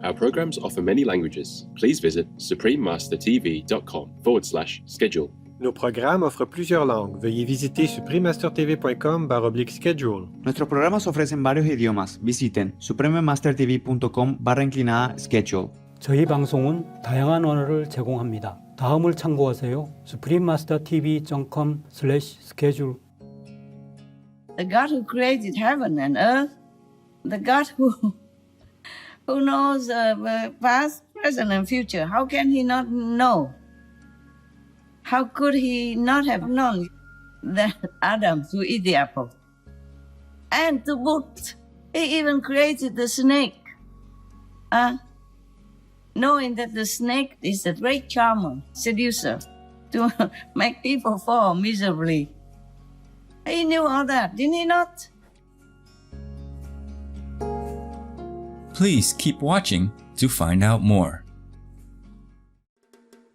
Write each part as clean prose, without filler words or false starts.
Our programs offer many languages. Please visit suprememastertv.com/schedule. Nos programmes offrent plusieurs langues. Veuillez visiter suprememastertv.com/schedule. Nuestros programas ofrecen varios idiomas. Visiten suprememastertv.com/schedule. 저희 방송은 다양한 언어를 제공합니다. 다음을 참고하세요. suprememastertv.com/schedule. The God who created heaven and earth, the God who knows the past, present, and future. How can he not know? How could he not have known that Adam to eat the apple? And to boot, he even created the snake. Knowing that the snake is a great charmer, seducer, to make people fall miserably. He knew all that, didn't he not? Please keep watching to find out more.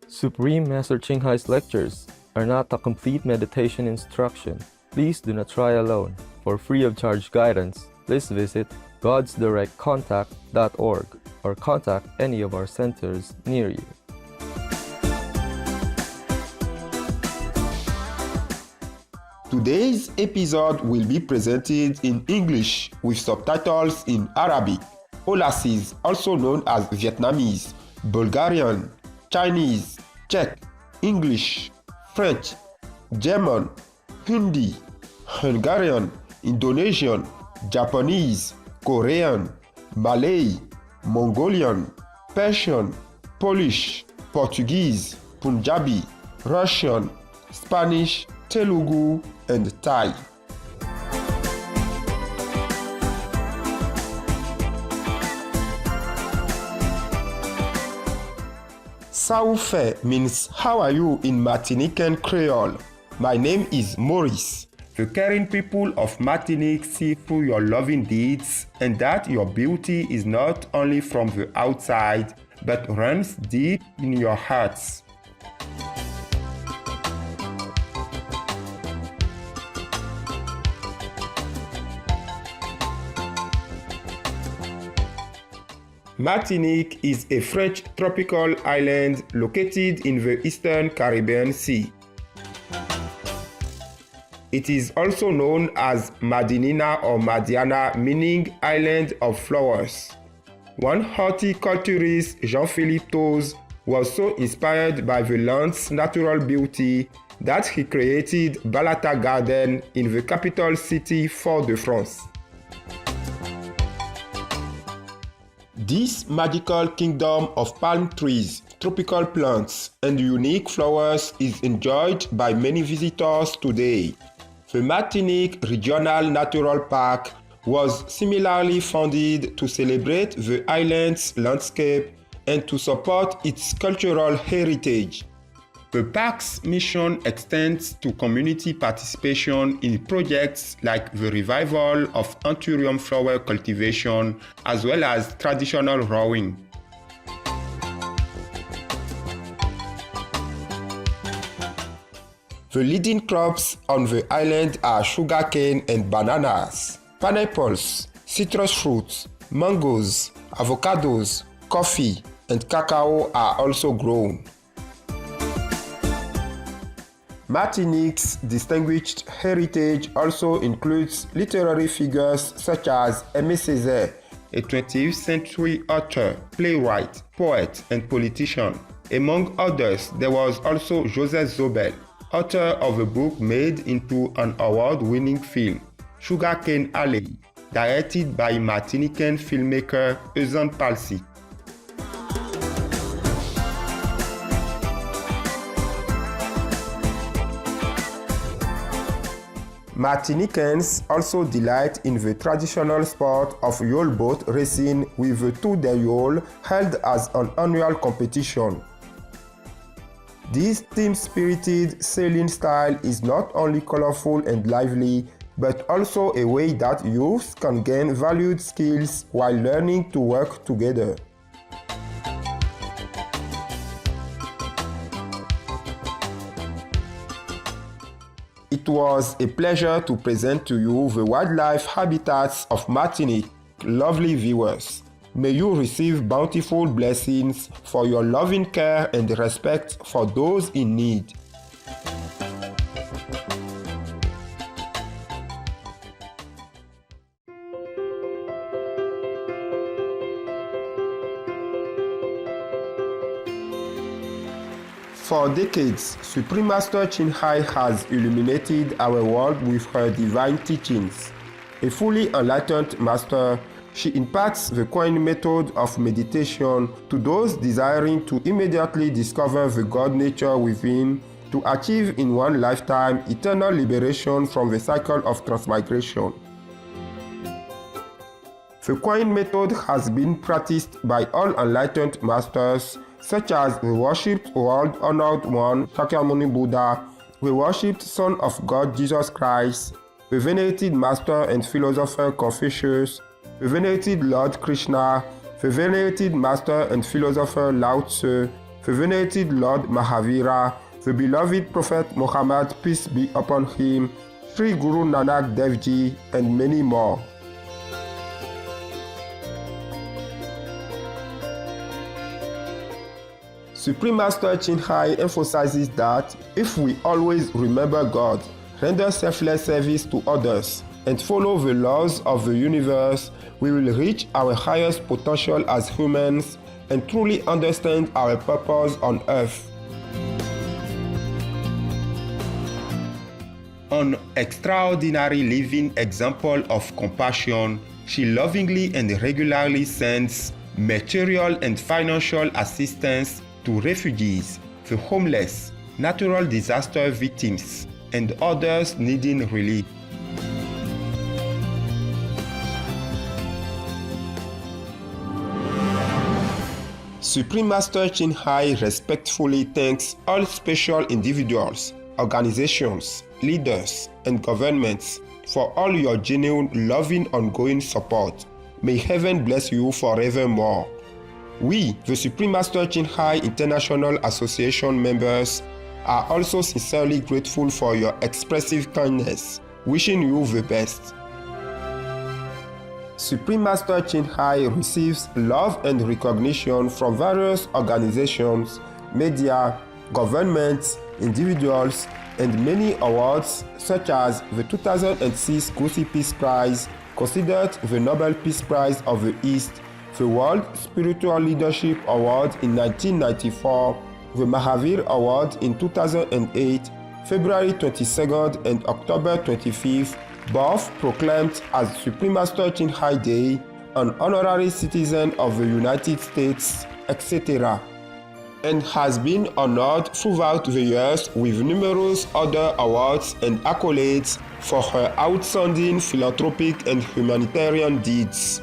Supreme Master Ching Hai's lectures are not a complete meditation instruction. Please do not try alone. For free of charge guidance, please visit godsdirectcontact.org or contact any of our centers near you. Today's episode will be presented in English with subtitles in Arabic, Aulasese, also known as Vietnamese, Bulgarian, Chinese, Czech, English, French, German, Hindi, Hungarian, Indonesian, Japanese, Korean, Malay, Mongolian, Persian, Polish, Portuguese, Punjabi, Russian, Spanish, Telugu, and Thai. Sao fe means how are you in Martinican Creole. My name is Maurice. The caring people of Martinique see through your loving deeds and that your beauty is not only from the outside but runs deep in your hearts. Martinique is a French tropical island located in the eastern Caribbean Sea. It is also known as Madinina or Madiana, meaning island of flowers. One horticulturist, Jean-Philippe Toze, was so inspired by the land's natural beauty that he created Balata Garden in the capital city Fort-de-France. This magical kingdom of palm trees, tropical plants, and unique flowers is enjoyed by many visitors today. The Martinique Regional Natural Park was similarly founded to celebrate the island's landscape and to support its cultural heritage. The park's mission extends to community participation in projects like the revival of anthurium flower cultivation as well as traditional rowing. The leading crops on the island are sugarcane and bananas, pineapples, citrus fruits, mangoes, avocados, coffee, and cacao are also grown. Martinique's distinguished heritage also includes literary figures such as Aimé Césaire, a 20th century author, playwright, poet, and politician. Among others, there was also Joseph Zobel, author of a book made into an award-winning film, Sugarcane Alley, directed by Martinican filmmaker Eusanne Palsy. Martinicans also delight in the traditional sport of yole boat racing with the Tour de Yole held as an annual competition. This team-spirited sailing style is not only colorful and lively, but also a way that youths can gain valued skills while learning to work together. It was a pleasure to present to you the wildlife habitats of Martinique, lovely viewers. May you receive bountiful blessings for your loving care and respect for those in need. For decades, Supreme Master Ching has illuminated our world with her divine teachings. A fully enlightened master, she imparts the Kuan method of meditation to those desiring to immediately discover the God nature within, to achieve in one lifetime eternal liberation from the cycle of transmigration. The Kuan method has been practiced by all enlightened masters, such as the worshipped world-honored one Shakyamuni Buddha, the worshipped Son of God Jesus Christ, the venerated Master and Philosopher Confucius, the venerated Lord Krishna, the venerated Master and Philosopher Lao Tzu, the venerated Lord Mahavira, the beloved Prophet Muhammad, peace be upon him, Sri Guru Nanak Dev Ji, and many more. Supreme Master Ching emphasizes that if we always remember God, render selfless service to others, and follow the laws of the universe, we will reach our highest potential as humans and truly understand our purpose on earth. An extraordinary living example of compassion, she lovingly and regularly sends material and financial assistance to refugees, the homeless, natural disaster victims, and others needing relief. Supreme Master Ching respectfully thanks all special individuals, organizations, leaders, and governments for all your genuine, loving, ongoing support. May heaven bless you forevermore. We, the Supreme Master Ching International Association members, are also sincerely grateful for your expressive kindness, wishing you the best. Supreme Master Ching receives love and recognition from various organizations, media, governments, individuals, and many awards such as the 2006 Gusi Peace Prize, considered the Nobel Peace Prize of the East, the World Spiritual Leadership Award in 1994, the Mahavir Award in 2008, February 22nd and October 25th, both proclaimed as Supreme Master Ching Day, an honorary citizen of the United States, etc., and has been honored throughout the years with numerous other awards and accolades for her outstanding philanthropic and humanitarian deeds.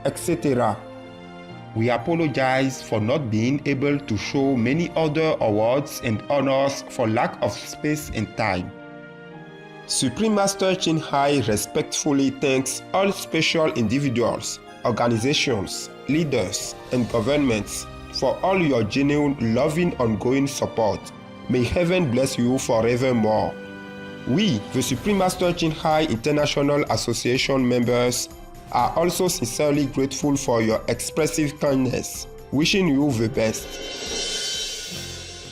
etc. We apologize for not being able to show many other awards and honors for lack of space and time. Supreme Master Ching Hai respectfully thanks all special individuals, organizations, leaders, and governments for all your genuine, loving, ongoing support. May heaven bless you forevermore. We, the Supreme Master Ching Hai International Association members, are also sincerely grateful for your expressive kindness, wishing you the best.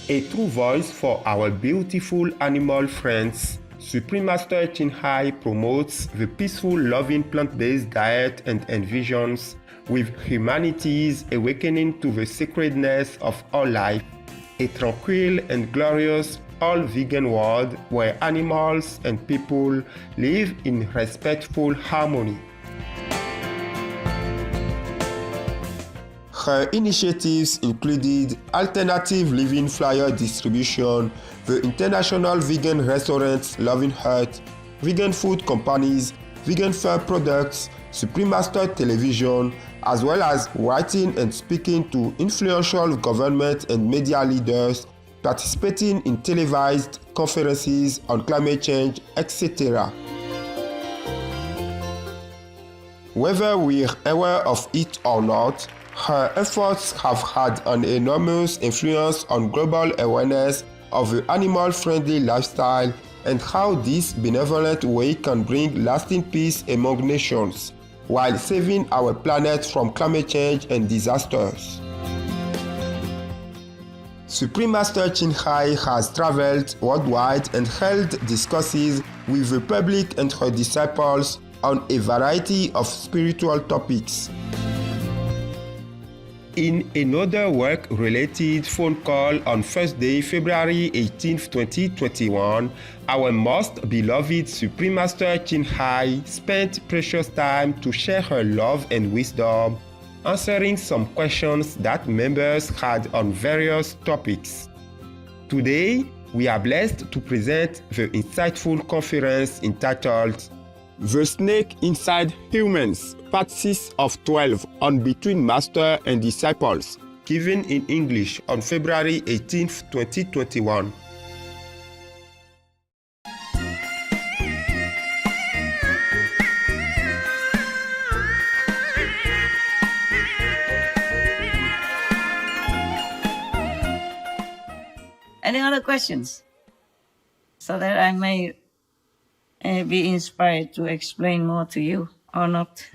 A true voice for our beautiful animal friends, Supreme Master Ching Hai promotes the peaceful, loving plant-based diet and envisions with humanity's awakening to the sacredness of all life, a tranquil and glorious all-vegan world where animals and people live in respectful harmony. Her initiatives included alternative living flyer distribution, the International Vegan Restaurants Loving Heart, vegan food companies, vegan fur products, Supreme Master Television, as well as writing and speaking to influential government and media leaders, participating in televised conferences on climate change, etc. Whether we're aware of it or not, her efforts have had an enormous influence on global awareness of the animal-friendly lifestyle and how this benevolent way can bring lasting peace among nations, while saving our planet from climate change and disasters. Supreme Master Ching Hai has traveled worldwide and held discourses with the public and her disciples on a variety of spiritual topics. In another work-related phone call on Thursday, February 18, 2021, our most beloved Supreme Master Ching Hai spent precious time to share her love and wisdom, answering some questions that members had on various topics. Today, we are blessed to present the insightful conference entitled The Snake Inside Humans, Part 6 of 12 on Between Master and Disciples, given in English on February 18, 2021. Any other questions? So that I may be inspired to explain more to you, or not?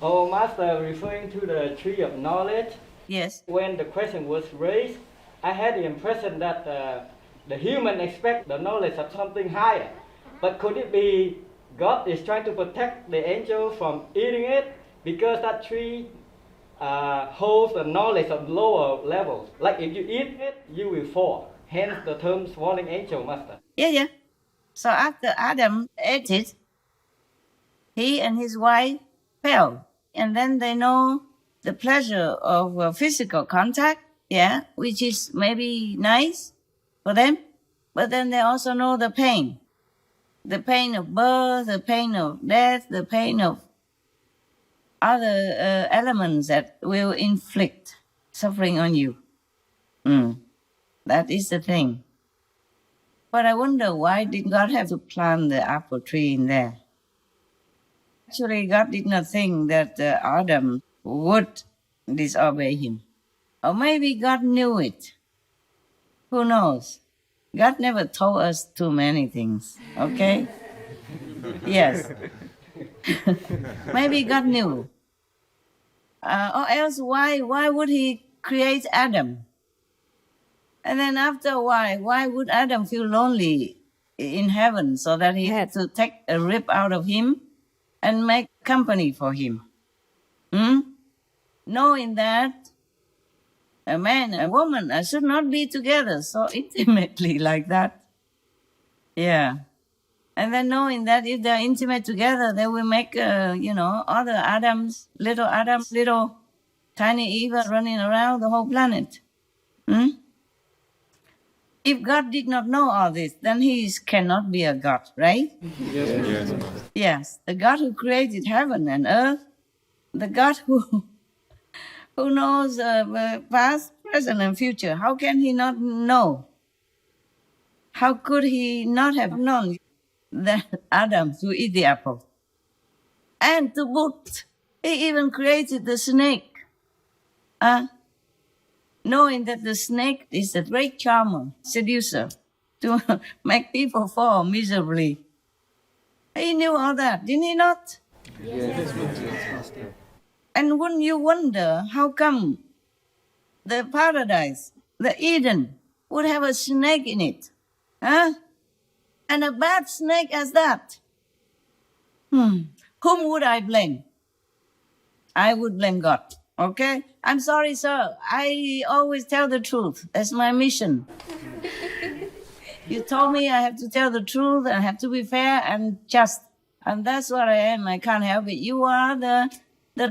Oh, Master, referring to the tree of knowledge, Yes. when the question was raised, I had the impression that the human expect the knowledge of something higher. But could it be God is trying to protect the angel from eating it because that tree holds the knowledge of lower levels? Like if you eat it, you will fall. Hence the term falling angel, Master. Yeah. So after Adam ate it, he and his wife fell. And then they know the pleasure of physical contact, which is maybe nice for them. But then they also know the pain of birth, the pain of death, the pain of other elements that will inflict suffering on you. That is the thing. But I wonder, why did God have to plant the apple tree in there? Actually, God did not think that Adam would disobey him. Or maybe God knew it. Who knows? God never told us too many things, okay? Yes. Maybe God knew. Or else, why would he create Adam? And then after a while, why would Adam feel lonely in heaven so that he had to take a rib out of him and make company for him? Knowing that a man and a woman should not be together so intimately like that. Yeah. And then knowing that if they're intimate together, they will make, other Adams, little tiny Eva running around the whole planet. If God did not know all this, then he cannot be a God, right? Yes. Yes, the God who created heaven and earth, The God who knows past, present, and future, how can he not know? How could he not have known that Adam would eat the apple? And to boot, he even created the snake. Knowing that the snake is a great charmer, seducer, to make people fall miserably. He knew all that, didn't he not? Yes. And wouldn't you wonder how come the paradise, the Eden, would have a snake in it? Huh? And a bad snake as that. Whom would I blame? I would blame God. Okay? I'm sorry, sir. I always tell the truth. That's my mission. You told me I have to tell the truth and I have to be fair and just. And that's what I am. I can't help it. You are the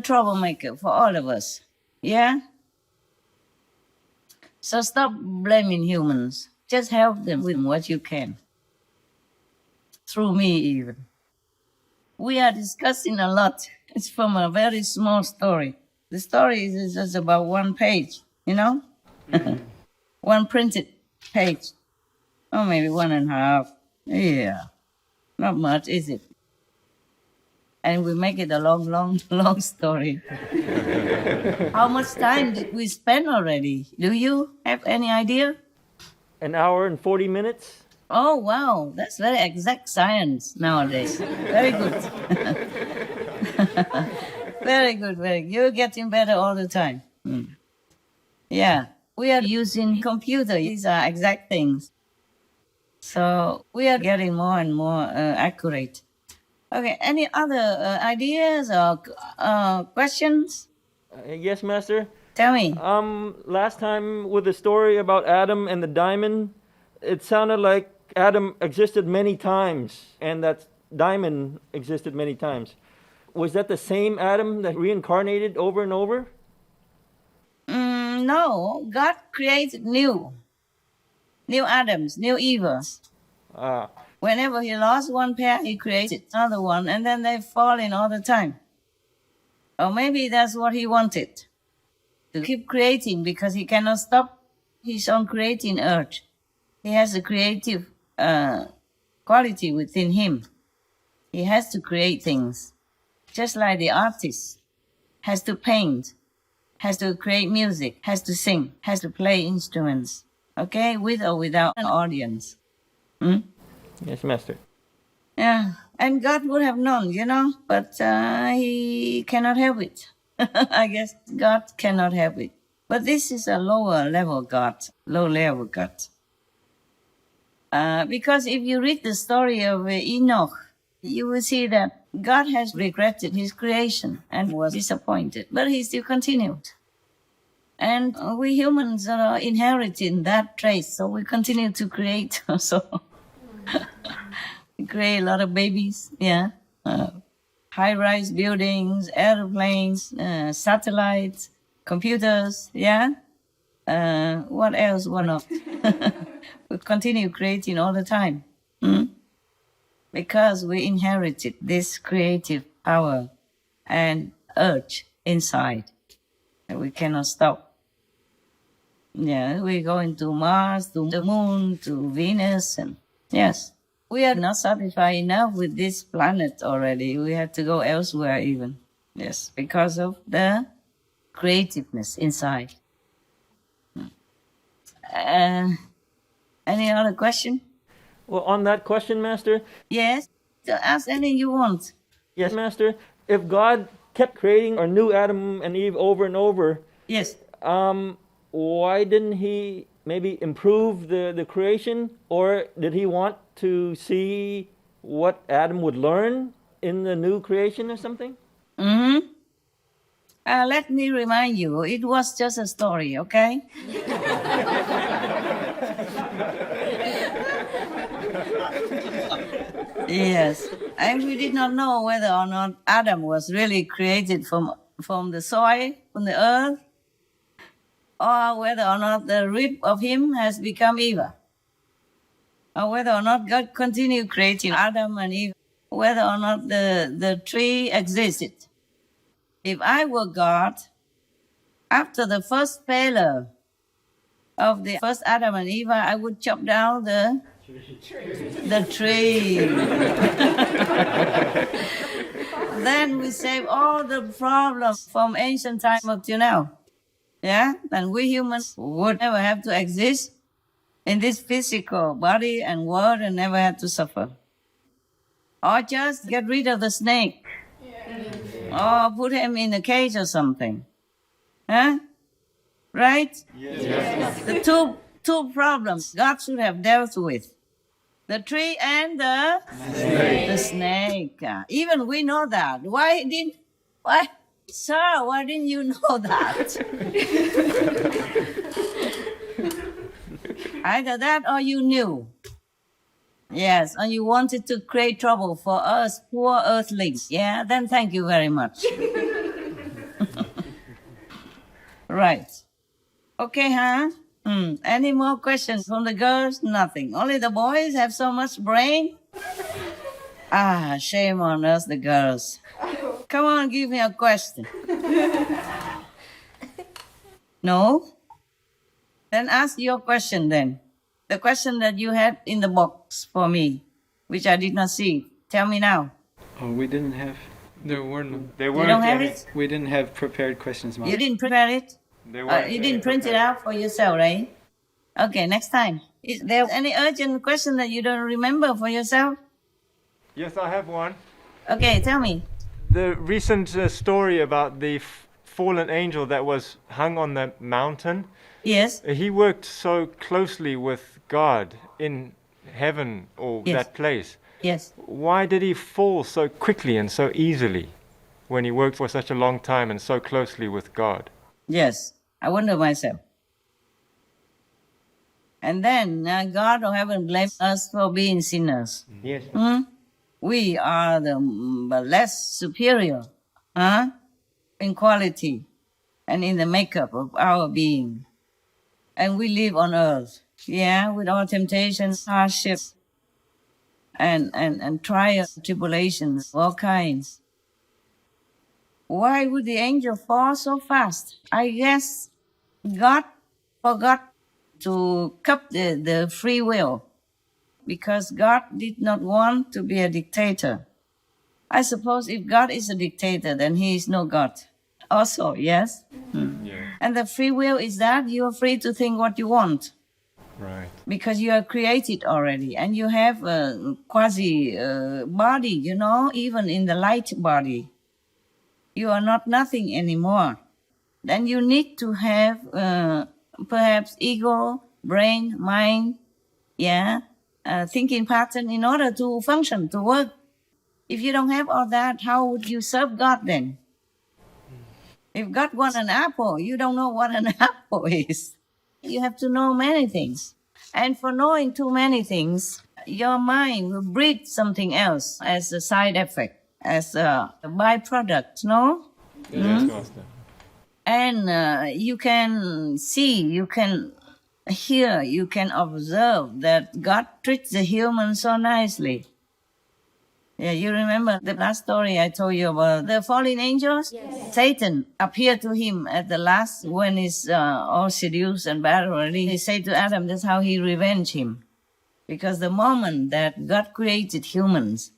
troublemaker for all of us. Yeah? So stop blaming humans. Just help them with what you can. Through me, even. We are discussing a lot. It's from a very small story. The story is just about one page, you know? One printed page. Or maybe 1.5. Yeah. Not much, is it? And we make it a long story. How much time did we spend already? Do you have any idea? 1 hour and 40 minutes. Oh, wow. That's very exact science nowadays. Very good. Very good, very good. You're getting better all the time. Yeah. We are using computer. These are exact things. So we are getting more and more accurate. Okay, any other ideas or questions? Yes, Master. Tell me. Last time with the story about Adam and the diamond, it sounded like Adam existed many times and that diamond existed many times. Was that the same Adam that reincarnated over and over? No, God created new Adams, new Evas. Whenever he lost one pair, he created another one, and then they fall in all the time. Or maybe that's what he wanted, to keep creating because he cannot stop his own creating urge. He has a creative quality within him. He has to create things, just like the artist has to paint, has to create music, has to sing, has to play instruments, okay, with or without an audience. Yes, Master. Yeah, and God would have known, but he cannot help it. I guess God cannot help it. But this is a lower level God, low level God. Because if you read the story of Enoch, you will see that God has regretted his creation and was disappointed, but he still continued. And we humans are inheriting that trait, so we continue to create. So we create a lot of babies, yeah. High-rise buildings, airplanes, satellites, computers, yeah. What else? What not? We continue creating all the time. Because we inherited this creative power and urge inside that we cannot stop. Yeah, we're going to Mars, to the moon, to Venus, and yes, we are not satisfied enough with this planet already. We have to go elsewhere even. Yes, because of the creativeness inside. Any other question? Well, on that question, Master. Yes, ask anything you want. Yes, Master. If God kept creating a new Adam and Eve over and over, yes. Why didn't he maybe improve the creation? Or did he want to see what Adam would learn in the new creation or something? Let me remind you, it was just a story, okay? Yes, and we did not know whether or not Adam was really created from the soil, from the earth, or whether or not the rib of him has become Eva, or whether or not God continued creating Adam and Eve, whether or not the tree existed. If I were God, after the first failure of the first Adam and Eve, I would chop down the tree. Then we save all the problems from ancient time up to now. Yeah? And we humans would never have to exist in this physical body and world and never have to suffer. Or just get rid of the snake. Or put him in a cage or something. Huh? Right? Yes. The two problems God should have dealt with. The tree and the snake. Even we know that. Why, sir, why didn't you know that? Either that or you knew. Yes, and you wanted to create trouble for us poor earthlings. Yeah, then thank you very much. Right. Okay, huh? Any more questions from the girls? Nothing. Only the boys have so much brain? Shame on us, the girls. Come on, give me a question. No? Then ask your question then. The question that you had in the box for me, which I did not see. Tell me now. Oh, we didn't have. There were no. You don't have it? We didn't have prepared questions, Mom. You didn't prepare it? You didn't print it out for yourself, right? Okay, next time. Is there any urgent question that you don't remember for yourself? Yes, I have one. Okay, tell me. The recent story about the fallen angel that was hung on the mountain. Yes. He worked so closely with God in heaven or that place. Yes. Why did he fall so quickly and so easily when he worked for such a long time and so closely with God? Yes, I wonder myself. And then God of heaven blames us for being sinners. Yes. We are the less superior in quality and in the makeup of our being. And we live on earth, with all temptations, hardships, and trials, tribulations, all kinds. Why would the angel fall so fast? I guess God forgot to cup the free will because God did not want to be a dictator. I suppose if God is a dictator, then he is no God. Also, yes? And the free will is that you are free to think what you want. Right. Because you are created already and you have a quasi body, even in the light body. You are not nothing anymore. Then you need to have perhaps ego, brain, mind, thinking pattern in order to function, to work. If you don't have all that, how would you serve God then? If God wants an apple, you don't know what an apple is. You have to know many things. And for knowing too many things, your mind will breed something else as a side effect, as a byproduct, no? Yes, Master. And you can see, you can hear, you can observe that God treats the human so nicely. Yeah, you remember the last story I told you about the fallen angels? Yes. Satan appeared to him at the last when he's all seduced and bad already. He said to Adam, that's how he revenged him. Because the moment that God created humans,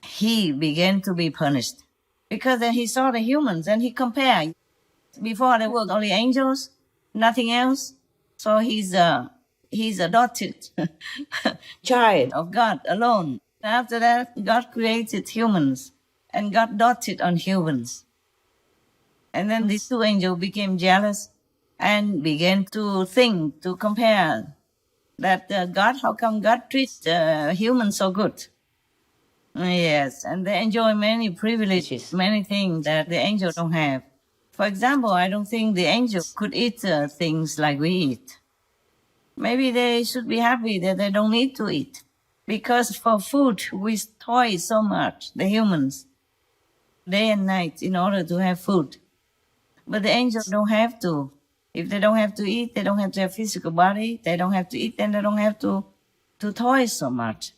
he began to be punished. Because then he saw the humans and he compared. Before there were only angels, nothing else. So he's adopted child of God alone. After that, God created humans and God doted on humans. And then these two angels became jealous and began to think, to compare that God, how come God treats humans so good? Yes, and they enjoy many privileges, many things that the angels don't have. For example, I don't think the angels could eat things like we eat. Maybe they should be happy that they don't need to eat. Because for food, we toil so much, the humans, day and night in order to have food. But the angels don't have to. If they don't have to eat, they don't have to have physical body. They don't have to eat, then they don't have to toil so much.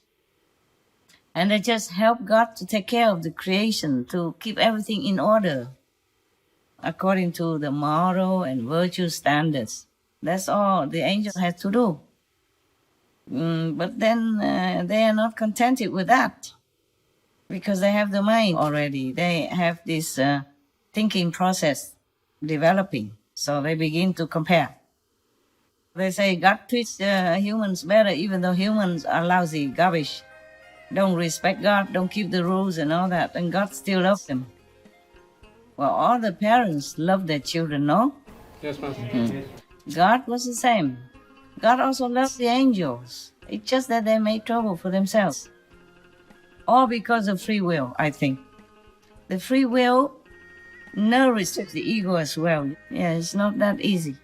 And they just help God to take care of the creation, to keep everything in order, according to the moral and virtue standards. That's all the angels have to do. But then they are not contented with that, because they have the mind already. They have this thinking process developing, so they begin to compare. They say God treats humans better, even though humans are lousy, garbage, don't respect God, don't keep the rules and all that, and God still loves them. Well, all the parents love their children, no? Yes, Master. God was the same. God also loved the angels. It's just that they made trouble for themselves. All because of free will, I think. The free will nourishes the ego as well. Yeah, it's not that easy.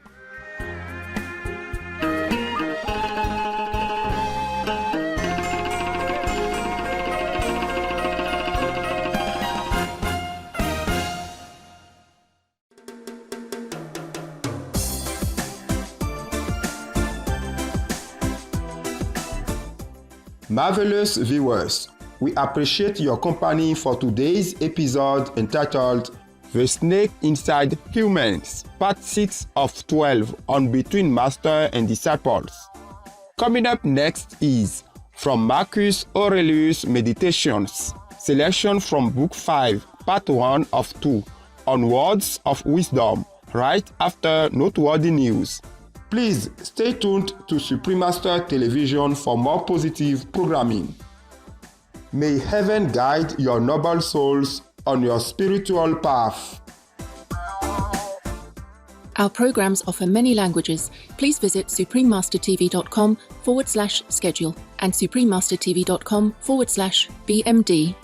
Marvelous viewers, we appreciate your company for today's episode entitled The Snake Inside Humans, Part 6 of 12 on Between Master and Disciples. Coming up next is From Marcus Aurelius' Meditations, selection from Book 5, Part 1 of 2, on Words of Wisdom, right after noteworthy news. Please stay tuned to Suprema Television for more positive programming. May heaven guide your noble souls on your spiritual path. Our programs offer many languages. Please visit suprememastertv.com/schedule and suprememastertv.com/BMD.